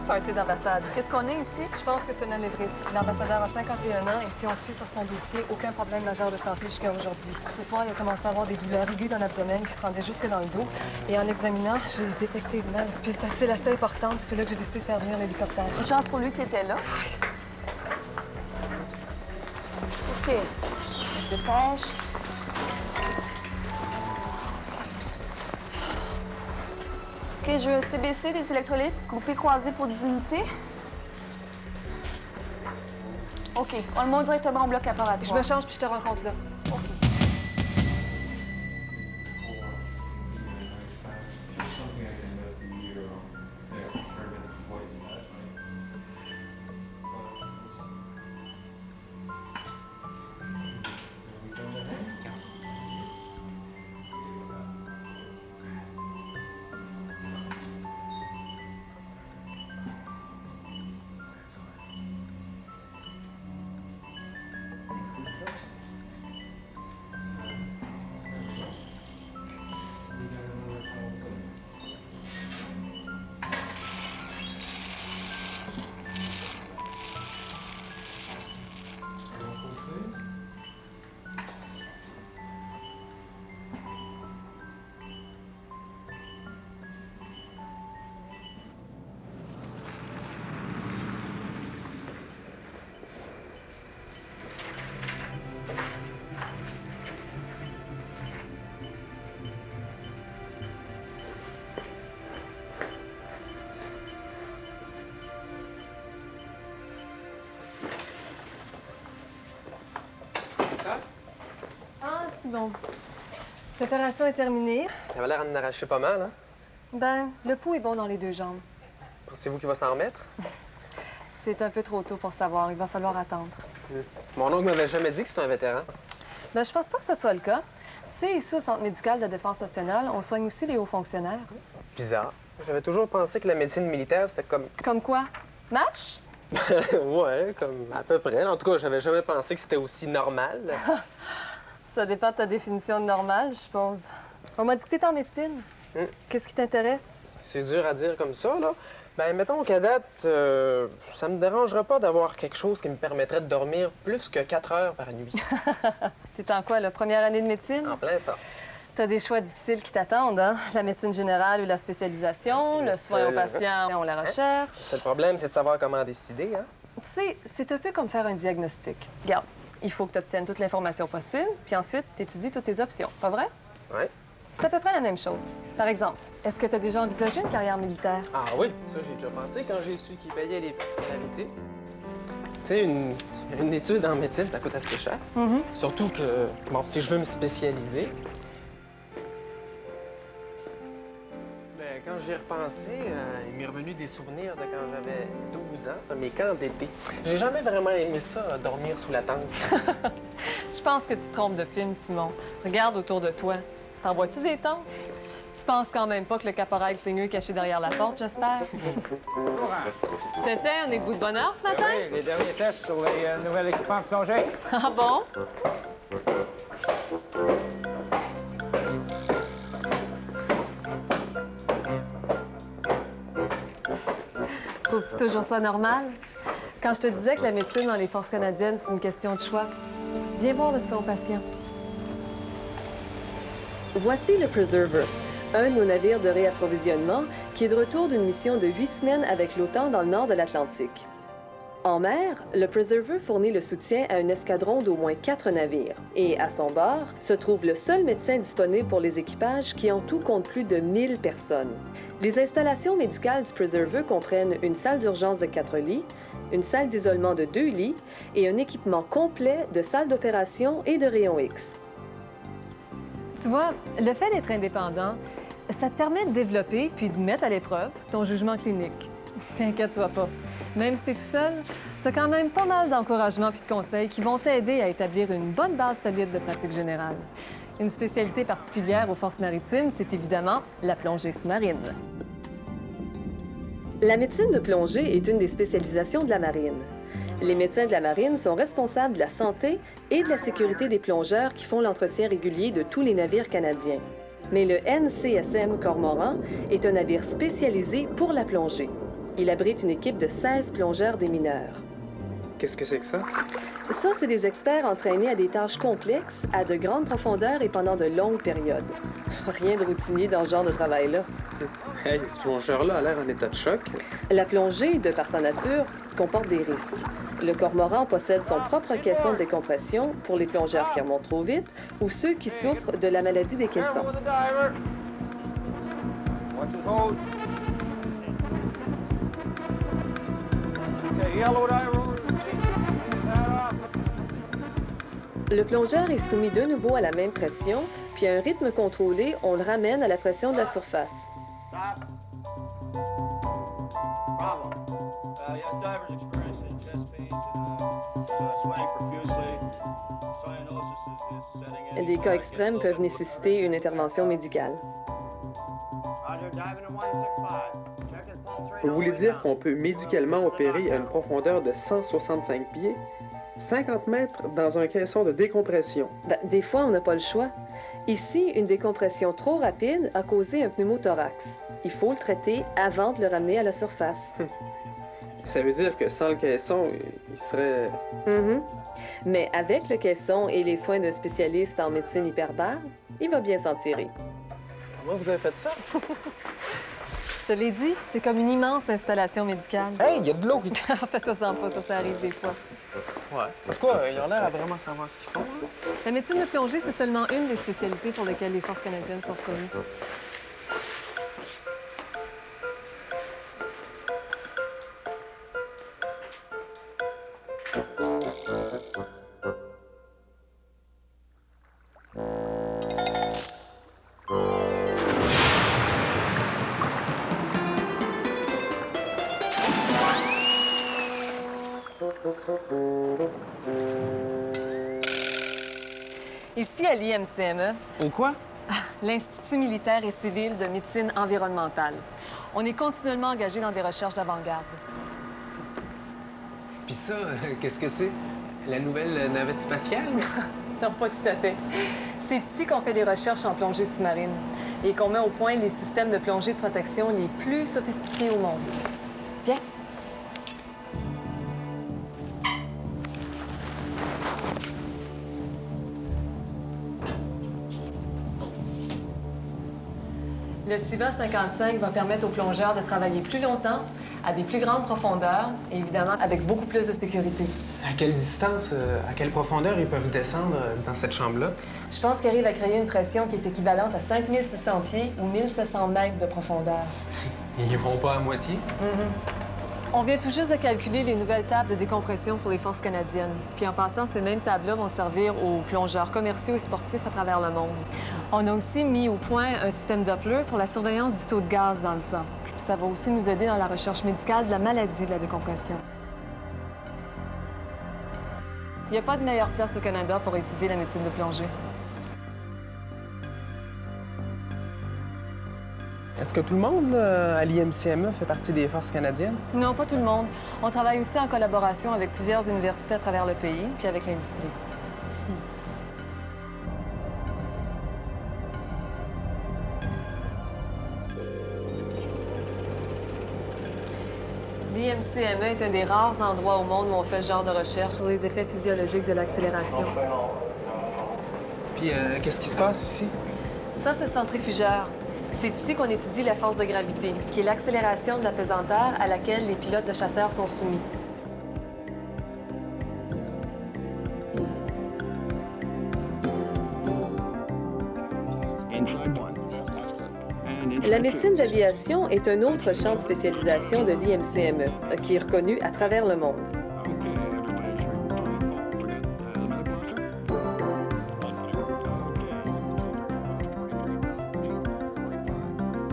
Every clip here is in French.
party d'ambassade. Qu'est-ce qu'on a ici? Je pense que c'est un anévrisme. L'ambassadeur a 51 ans et si on se fie sur son dossier, aucun problème majeur de santé jusqu'à aujourd'hui. Ce soir, il a commencé à avoir des douleurs aiguës dans l'abdomen qui se rendaient jusque dans le dos. Et en l'examinant, j'ai détecté une pulsatile assez importante, puis c'est là que j'ai décidé de faire venir l'hélicoptère. Une chance pour lui que t'étais là. OK. Je se dépêche. OK, je veux CBC, des électrolytes, groupés croisés pour 10 unités. OK, on le monte directement au bloc apparatoire. Je me change puis je te rencontre là. OK. Ah, c'est bon. L'opération est terminée. Ça va l'air d'en arracher pas mal, hein? Ben, le pouls est bon dans les deux jambes. Pensez-vous qu'il va s'en remettre? C'est un peu trop tôt pour savoir. Il va falloir attendre. Mon oncle m'avait jamais dit que c'était un vétéran. Ben, je pense pas que ce soit le cas. Tu sais, ici, au Centre médical de la Défense nationale, on soigne aussi les hauts fonctionnaires. Bizarre. J'avais toujours pensé que la médecine militaire, c'était comme... Comme quoi? Marche? ouais, comme à peu près. En tout cas, j'avais jamais pensé que c'était aussi normal. Ça dépend de ta définition de normal, je suppose. On m'a dit que t'es en médecine. Qu'est-ce qui t'intéresse? C'est dur à dire comme ça, là. Ben, mettons qu'à date, ça me dérangerait pas d'avoir quelque chose qui me permettrait de dormir plus que 4 heures par nuit. T'es en quoi, la première année de médecine? En plein ça. T'as des choix difficiles qui t'attendent, hein? La médecine générale ou la spécialisation, le soin aux patients ou la recherche. Le seul problème, c'est de savoir comment décider, hein? Tu sais, c'est un peu comme faire un diagnostic. Regarde, il faut que tu obtiennes toute l'information possible, puis ensuite, tu étudies toutes tes options. Pas vrai? Oui. C'est à peu près la même chose. Par exemple, est-ce que tu as déjà envisagé une carrière militaire? Ah oui, ça, j'ai déjà pensé quand j'ai su qu'ils payaient les particularités. Tu sais, une étude en médecine, ça coûte assez cher. Surtout que, bon, si je veux me spécialiser... Mais quand j'y ai repensé, il m'est revenu des souvenirs de quand j'avais 12 ans, mes camps d'été. J'ai jamais vraiment aimé ça, dormir sous la tente. Je pense que tu te trompes de film, Simon. Regarde autour de toi. T'en vois-tu des tentes? Tu penses quand même pas que le caporal Cligneux est caché derrière la porte, j'espère? C'était un égout de bonheur ce matin? Oui, les derniers tests sur les nouvel équipement de plongée. Ah bon? Trouves-tu toujours ça normal? Quand je te disais que la médecine dans les forces canadiennes, c'est une question de choix, viens voir le soin aux patients. Voici le Preserver, un de nos navires de réapprovisionnement qui est de retour d'une mission de 8 semaines avec l'OTAN dans le nord de l'Atlantique. En mer, le Preserver fournit le soutien à un escadron d'au moins 4 navires. Et à son bord se trouve le seul médecin disponible pour les équipages qui en tout compte plus de 1000 personnes. Les installations médicales du Preserver comprennent une salle d'urgence de 4 lits, une salle d'isolement de 2 lits et un équipement complet de salle d'opération et de rayon X. Tu vois, le fait d'être indépendant, ça te permet de développer puis de mettre à l'épreuve ton jugement clinique. T'inquiète-toi pas. Même si t'es tout seul, t'as quand même pas mal d'encouragements puis de conseils qui vont t'aider à établir une bonne base solide de pratique générale. Une spécialité particulière aux forces maritimes, c'est évidemment la plongée sous-marine. La médecine de plongée est une des spécialisations de la marine. Les médecins de la marine sont responsables de la santé et de la sécurité des plongeurs qui font l'entretien régulier de tous les navires canadiens. Mais le NCSM Cormoran est un navire spécialisé pour la plongée. Il abrite une équipe de 16 plongeurs démineurs. Qu'est-ce que c'est que ça? Ça, c'est des experts entraînés à des tâches complexes, à de grandes profondeurs et pendant de longues périodes. Rien de routinier dans ce genre de travail-là. Hey, ce plongeur-là a l'air en état de choc. La plongée, de par sa nature, comporte des risques. Le cormoran possède son propre caisson de décompression pour les plongeurs qui remontent trop vite ou ceux qui souffrent de la maladie des caissons. Watch his hose. Okay, yellow diver. Le plongeur est soumis de nouveau à la même pression, puis à un rythme contrôlé, on le ramène à la pression de la surface. Stop. Problem. Yes, divers experiencing chest pains and sweating profusely. Cyanosis is setting in. Des cas extrêmes peuvent nécessiter une intervention médicale. Roger, diving in 165. Check his pulse rate. Vous voulez dire qu'on peut médicalement opérer à une profondeur de 165 pieds, 50 mètres dans un caisson de décompression? Des fois, on n'a pas le choix. Ici, une décompression trop rapide a causé un pneumothorax. Il faut le traiter avant de le ramener à la surface. Ça veut dire que sans le caisson, il serait... Mhm. Mais avec le caisson et les soins d'un spécialiste en médecine hyperbare, il va bien s'en tirer. Comment vous avez fait ça? Je te l'ai dit, c'est comme une immense installation médicale. Hey, il y a de l'eau qui... Fais-toi-en pas, ça arrive des fois. Ouais. Pourquoi? Ils ont l'air à vraiment savoir ce qu'ils font. Hein? La médecine de plongée, c'est seulement une des spécialités pour lesquelles les forces canadiennes sont reconnues. Ici, à l'IMCME, Ou quoi? l'Institut militaire et civil de médecine environnementale. On est continuellement engagé dans des recherches d'avant-garde. Puis ça, qu'est-ce que c'est? La nouvelle navette spatiale? Non, pas tout à fait. C'est ici qu'on fait des recherches en plongée sous-marine et qu'on met au point les systèmes de plongée de protection les plus sophistiqués au monde. Viens. Le CIVA 55 va permettre aux plongeurs de travailler plus longtemps, à des plus grandes profondeurs et évidemment avec beaucoup plus de sécurité. À quelle distance, à quelle profondeur ils peuvent descendre dans cette chambre-là? Je pense qu'il arrive à créer une pression qui est équivalente à 5600 pieds ou 1700 mètres de profondeur. Ils vont pas à moitié? On vient tout juste de calculer les nouvelles tables de décompression pour les forces canadiennes. Puis en passant, ces mêmes tables-là vont servir aux plongeurs commerciaux et sportifs à travers le monde. On a aussi mis au point un système Doppler pour la surveillance du taux de gaz dans le sang. Puis ça va aussi nous aider dans la recherche médicale de la maladie de la décompression. Il n'y a pas de meilleure place au Canada pour étudier la médecine de plongée. Est-ce que tout le monde à l'IMCME fait partie des forces canadiennes? Non, pas tout le monde. On travaille aussi en collaboration avec plusieurs universités à travers le pays, puis avec l'industrie. L'IMCME est un des rares endroits au monde où on fait ce genre de recherche sur les effets physiologiques de l'accélération. Puis qu'est-ce qui se passe ici? Ça, c'est centrifugeur. C'est ici qu'on étudie la force de gravité, qui est l'accélération de la pesanteur à laquelle les pilotes de chasseurs sont soumis. La médecine d'aviation est un autre champ de spécialisation de l'IMCME, qui est reconnu à travers le monde.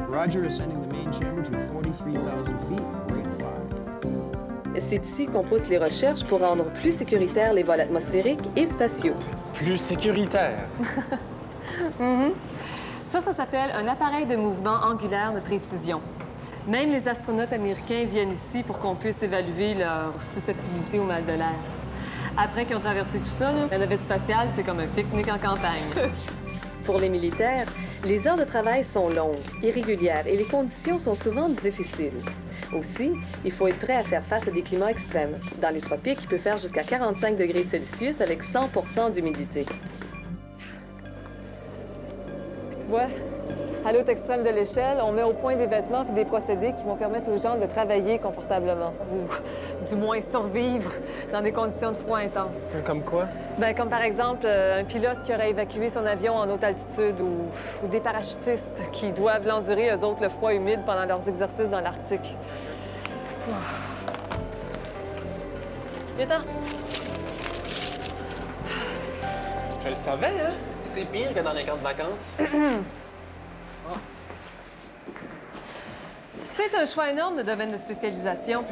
Roger is sending the main chamber to 43,000 feet, rate 5. C'est ici qu'on pousse les recherches pour rendre plus sécuritaires les vols atmosphériques et spatiaux. Plus sécuritaire. Ça s'appelle un appareil de mouvement angulaire de précision. Même les astronautes américains viennent ici pour qu'on puisse évaluer leur susceptibilité au mal de l'air. Après qu'ils ont traversé tout ça, la navette spatiale, c'est comme un pique-nique en campagne. Pour les militaires, les heures de travail sont longues, irrégulières et les conditions sont souvent difficiles. Aussi, il faut être prêt à faire face à des climats extrêmes. Dans les tropiques, il peut faire jusqu'à 45 degrés Celsius avec 100 d'humidité. Puis tu vois, à l'autre extrême de l'échelle, on met au point des vêtements et des procédés qui vont permettre aux gens de travailler confortablement, ou du moins survivre dans des conditions de froid intense. Comme quoi? Bien, comme par exemple un pilote qui aurait évacué son avion en haute altitude ou des parachutistes qui doivent l'endurer, eux autres, le froid humide pendant leurs exercices dans l'Arctique. Viens-t'en. Je le savais, hein? C'est pire que dans les camps de vacances. C'est un choix énorme de domaine de spécialisation.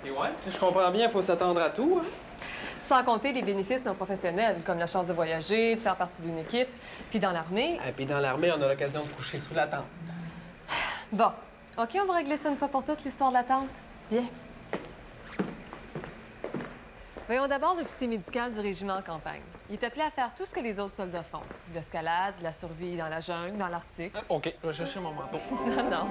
Et ouais, si je comprends bien, il faut s'attendre à tout, hein? Sans compter les bénéfices non professionnels, comme la chance de voyager, de faire partie d'une équipe. Puis dans l'armée... Et puis dans l'armée, on a l'occasion de coucher sous la tente. Bon, OK, on va régler ça une fois pour toutes, l'histoire de la tente. Viens. Voyons d'abord l'officier médical du régiment en campagne. Il est appelé à faire tout ce que les autres soldats font. De l'escalade, de la survie dans la jungle, dans l'Arctique. OK, je vais chercher mon manteau. Non.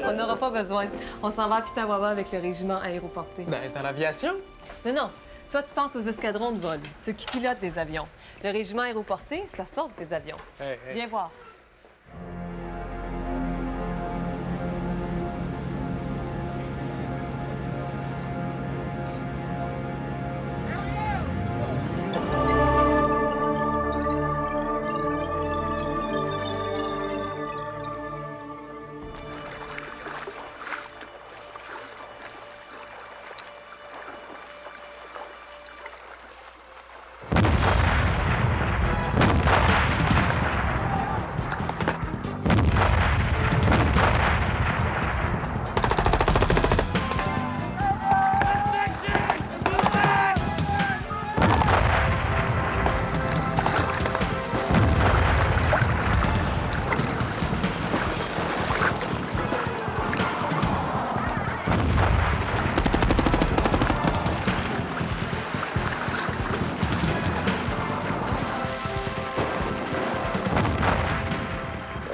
On n'aura pas besoin. On s'en va à Pitawawa avec le régiment aéroporté. Ben, dans l'aviation? Non. Toi, tu penses aux escadrons de vol, ceux qui pilotent des avions. Le régiment aéroporté, ça sort des avions. Hey. Viens voir.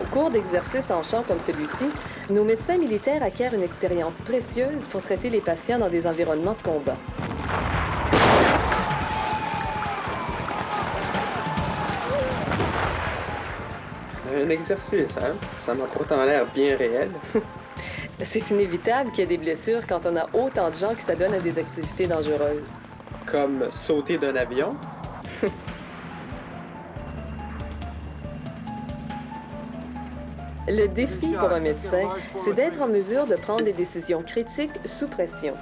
Au cours d'exercices en champ comme celui-ci, nos médecins militaires acquièrent une expérience précieuse pour traiter les patients dans des environnements de combat. Un exercice, hein? Ça m'a pourtant l'air bien réel. C'est inévitable qu'il y ait des blessures quand on a autant de gens qui s'adonnent à des activités dangereuses. Comme sauter d'un avion. Le défi pour un médecin, c'est d'être en mesure de prendre des décisions critiques sous pression.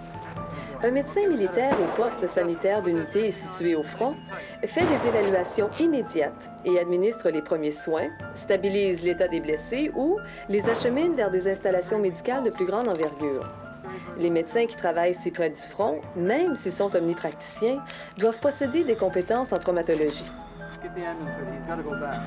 Un médecin militaire au poste sanitaire d'unité situé au front fait des évaluations immédiates et administre les premiers soins, stabilise l'état des blessés ou les achemine vers des installations médicales de plus grande envergure. Les médecins qui travaillent si près du front, même s'ils sont omnipraticiens, doivent posséder des compétences en traumatologie. Get the ambulance ready. He's got to go back.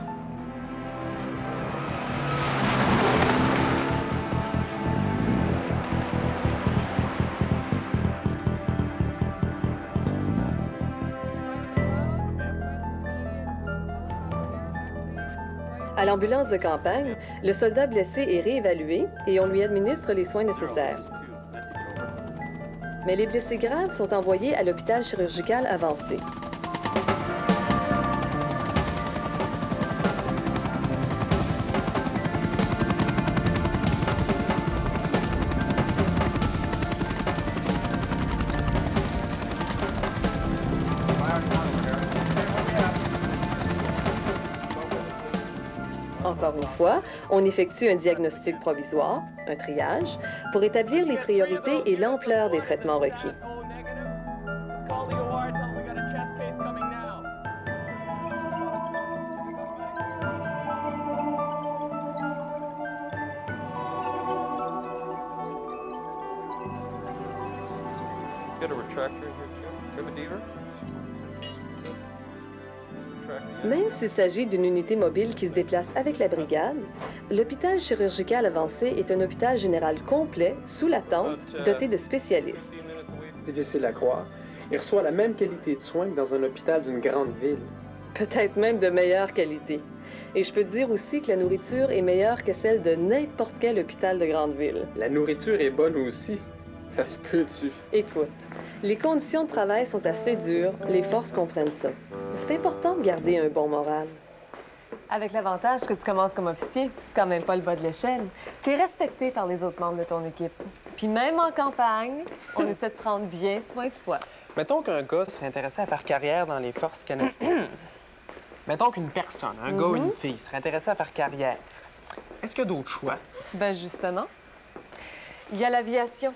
À l'ambulance de campagne, le soldat blessé est réévalué et on lui administre les soins nécessaires. Mais les blessés graves sont envoyés à l'hôpital chirurgical avancé. Encore une fois, on effectue un diagnostic provisoire, un triage, pour établir les priorités et l'ampleur des traitements requis. Got a retractor in here too. Do you have a deaver? Même s'il s'agit d'une unité mobile qui se déplace avec la brigade, l'hôpital chirurgical avancé est un hôpital général complet, sous la tente, doté de spécialistes. Difficile à croire. Il reçoit la même qualité de soins que dans un hôpital d'une grande ville. Peut-être même de meilleure qualité. Et je peux te dire aussi que la nourriture est meilleure que celle de n'importe quel hôpital de grande ville. La nourriture est bonne aussi. Ça se peut-tu? Écoute, les conditions de travail sont assez dures, les forces comprennent ça. C'est important de garder un bon moral. Avec l'avantage que tu commences comme officier, c'est quand même pas le bas de l'échelle. Tu es respecté par les autres membres de ton équipe. Puis même en campagne, on essaie de prendre bien soin de toi. Mettons qu'un gars serait intéressé à faire carrière dans les forces canadiennes. Mettons qu'une personne, un gars ou une fille, serait intéressé à faire carrière. Est-ce qu'il y a d'autres choix? Ben justement, il y a l'aviation.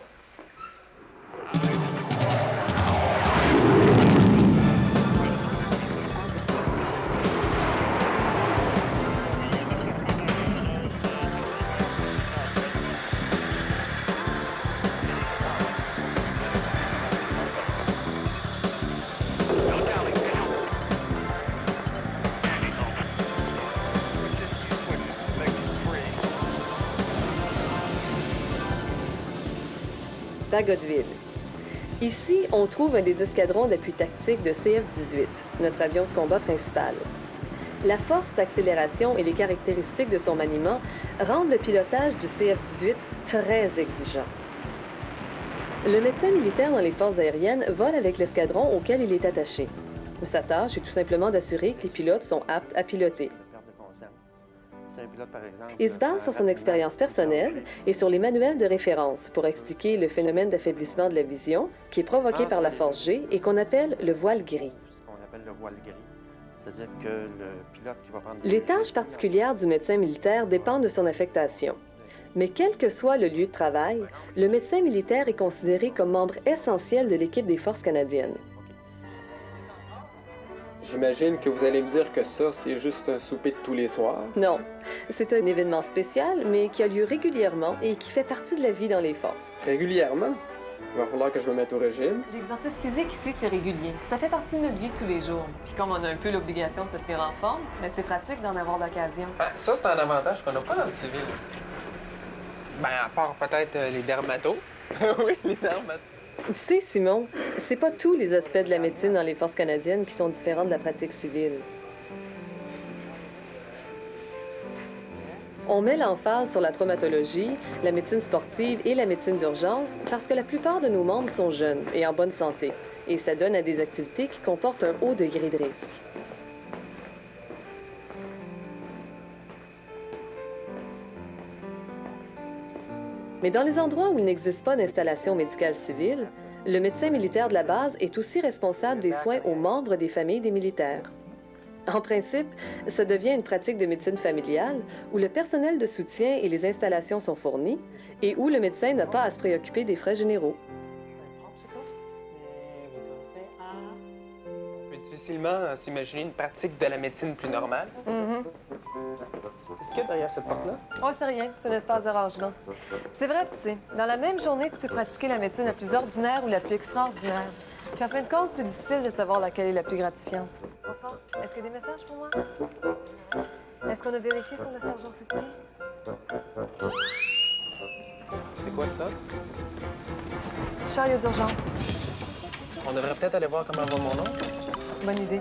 Bagotville. Ici, on trouve un des escadrons d'appui tactique de CF-18, notre avion de combat principal. La force d'accélération et les caractéristiques de son maniement rendent le pilotage du CF-18 très exigeant. Le médecin militaire dans les forces aériennes vole avec l'escadron auquel il est attaché. Sa tâche est tout simplement d'assurer que les pilotes sont aptes à piloter. Il se base sur son expérience personnelle et sur les manuels de référence pour expliquer le phénomène d'affaiblissement de la vision qui est provoqué par la force G et qu'on appelle le voile gris. C'est-à-dire que le pilote qui va prendre... Les tâches particulières du médecin militaire dépendent de son affectation. Mais quel que soit le lieu de travail, le médecin militaire est considéré comme membre essentiel de l'équipe des forces canadiennes. J'imagine que vous allez me dire que ça, c'est juste un souper de tous les soirs. Non, c'est un événement spécial, mais qui a lieu régulièrement et qui fait partie de la vie dans les forces. Régulièrement. Il va falloir que je me mette au régime. L'exercice physique ici, c'est régulier. Ça fait partie de notre vie de tous les jours. Puis comme on a un peu l'obligation de se tenir en forme, mais c'est pratique d'en avoir l'occasion. Ben, ça, c'est un avantage qu'on n'a pas dans le civil. Ben, à part peut-être les dermatos. Oui, les dermatos. Tu sais, Simon, c'est pas tous les aspects de la médecine dans les forces canadiennes qui sont différents de la pratique civile. On met l'emphase sur la traumatologie, la médecine sportive et la médecine d'urgence parce que la plupart de nos membres sont jeunes et en bonne santé, et ça donne à des activités qui comportent un haut degré de risque. Mais dans les endroits où il n'existe pas d'installation médicale civile, le médecin militaire de la base est aussi responsable des soins aux membres des familles des militaires. En principe, ça devient une pratique de médecine familiale où le personnel de soutien et les installations sont fournis et où le médecin n'a pas à se préoccuper des frais généraux. On peut difficilement s'imaginer une pratique de la médecine plus normale. Qu'est-ce qu'il y a derrière cette porte-là? Oh, c'est rien, c'est un espace de rangement. C'est vrai, tu sais, dans la même journée, tu peux pratiquer la médecine la plus ordinaire ou la plus extraordinaire. Puis en fin de compte, c'est difficile de savoir laquelle est la plus gratifiante. Bonsoir, est-ce qu'il y a des messages pour moi? Est-ce qu'on a vérifié sur le sergent Foutier? C'est quoi ça? Chariot d'urgence. On devrait peut-être aller voir comment va mon oncle. Bonne idée.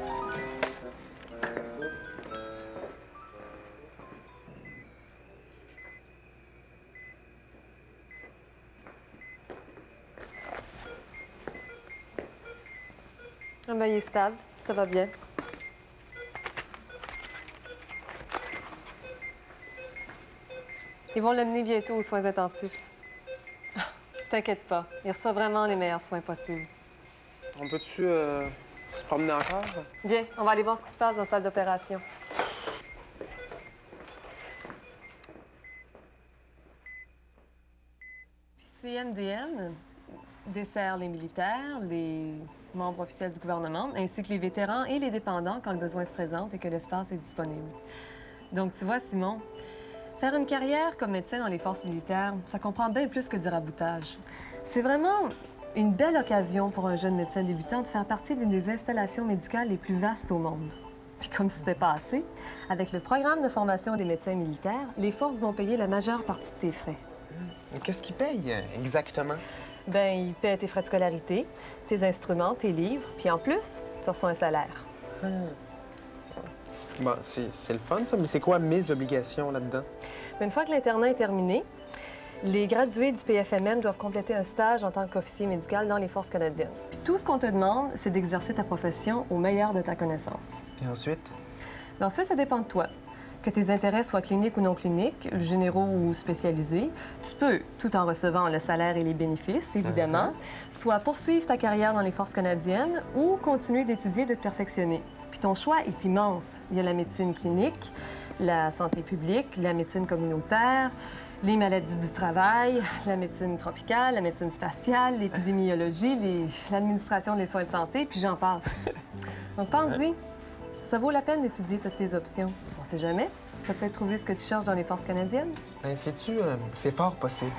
Ah ben, il est stable, ça va bien. Ils vont l'amener bientôt aux soins intensifs. T'inquiète pas, il reçoit vraiment les meilleurs soins possibles. On peut-tu se promener encore? Viens, on va aller voir ce qui se passe dans la salle d'opération. CMDM dessert les militaires, les membres officiels du gouvernement, ainsi que les vétérans et les dépendants quand le besoin se présente et que l'espace est disponible. Donc, tu vois, Simon, faire une carrière comme médecin dans les forces militaires, ça comprend bien plus que du raboutage. C'est vraiment une belle occasion pour un jeune médecin débutant de faire partie d'une des installations médicales les plus vastes au monde. Puis comme si c'était pas assez, avec le programme de formation des médecins militaires, les forces vont payer la majeure partie de tes frais. Qu'est-ce qu'ils payent exactement? Ben, il paie tes frais de scolarité, tes instruments, tes livres, puis en plus, tu reçois un salaire. Bon, c'est le fun, ça, mais c'est quoi mes obligations là-dedans? Mais une fois que l'internat est terminé, les gradués du PFMM doivent compléter un stage en tant qu'officier médical dans les Forces canadiennes. Puis tout ce qu'on te demande, c'est d'exercer ta profession au meilleur de ta connaissance. Puis ensuite? Mais ensuite, ça dépend de toi. Que tes intérêts soient cliniques ou non cliniques, généraux ou spécialisés, tu peux, tout en recevant le salaire et les bénéfices, évidemment, soit poursuivre ta carrière dans les Forces canadiennes ou continuer d'étudier et de te perfectionner. Puis ton choix est immense. Il y a la médecine clinique, la santé publique, la médecine communautaire, les maladies du travail, la médecine tropicale, la médecine spatiale, l'épidémiologie, l'administration des soins de santé, puis j'en passe. Donc pense-y. Ça vaut la peine d'étudier toutes tes options. On sait jamais. Tu vas peut-être trouver ce que tu cherches dans les Forces canadiennes. Ben, sais-tu, c'est fort possible.